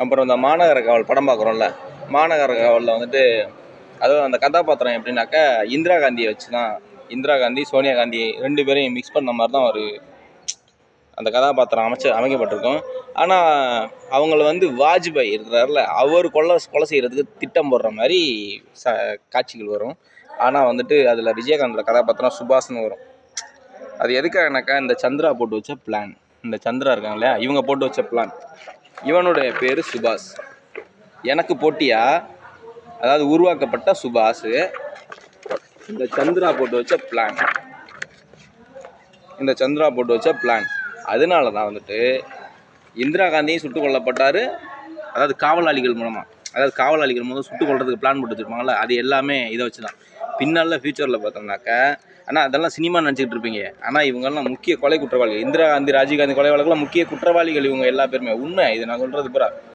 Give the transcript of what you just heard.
அப்புறம் இந்த மாநகர காவல் படம் பார்க்குறோம்ல, மாநகர காவலில் வந்துட்டு அதுவும் அந்த கதாபாத்திரம் எப்படின்னாக்கா இந்திரா காந்தியை வச்சு தான், இந்திரா காந்தி சோனியா காந்தி 2 பேரையும் மிக்ஸ் பண்ண மாதிரி தான் ஒரு அந்த கதாபாத்திரம் அமைக்கப்பட்டிருக்கும். ஆனால் அவங்கள வந்து வாஜ்பாய் இருக்கிறார்ல, அவர் கொலை செய்கிறதுக்கு திட்டம் போடுற மாதிரி காட்சிகள் வரும். ஆனால் வந்துட்டு அதில் விஜயகாந்தோட கதாபாத்திரம் சுபாஷ்னு வரும். அது எதுக்காகனாக்கா இந்த சந்திரா போட்டு வச்ச பிளான், இந்த சந்திரா இருக்காங்க இல்லையா, இவங்க போட்டு வச்ச பிளான். இவனுடைய பேர் சுபாஷ். எனக்கு போட்டியா, அதாவது உருவாக்கப்பட்ட சுபாஷ் இந்த சந்திரா போட்டு வச்ச பிளான், இந்த சந்திரா போட்டு வச்ச பிளான். அதனால தான் வந்துட்டு இந்திரா காந்தியும் சுட்டுக் கொல்லப்பட்டார். அதாவது காவலாளிகள் மூலமாக, அதாவது காவலாளிகள் மூலம் சுட்டுக் கொள்றதுக்கு பிளான் போட்டு வச்சுருப்பாங்கள்ல, அது எல்லாமே இதை வச்சு தான். பின்னால் ஃபியூச்சரில் பார்த்தோம்னாக்கா, ஆனால் அதெல்லாம் சினிமா நினச்சிக்கிட்டு இருப்பீங்க, ஆனால் இவங்கெல்லாம் முக்கிய கொலை குற்றவாளிகள். இந்திரா காந்தி ராஜீவ்காந்தி கொலை வழக்கில் முக்கிய குற்றவாளிகள் இவங்க எல்லா பேருமே. உண்மை இது நான் சொல்கிறது பூரா.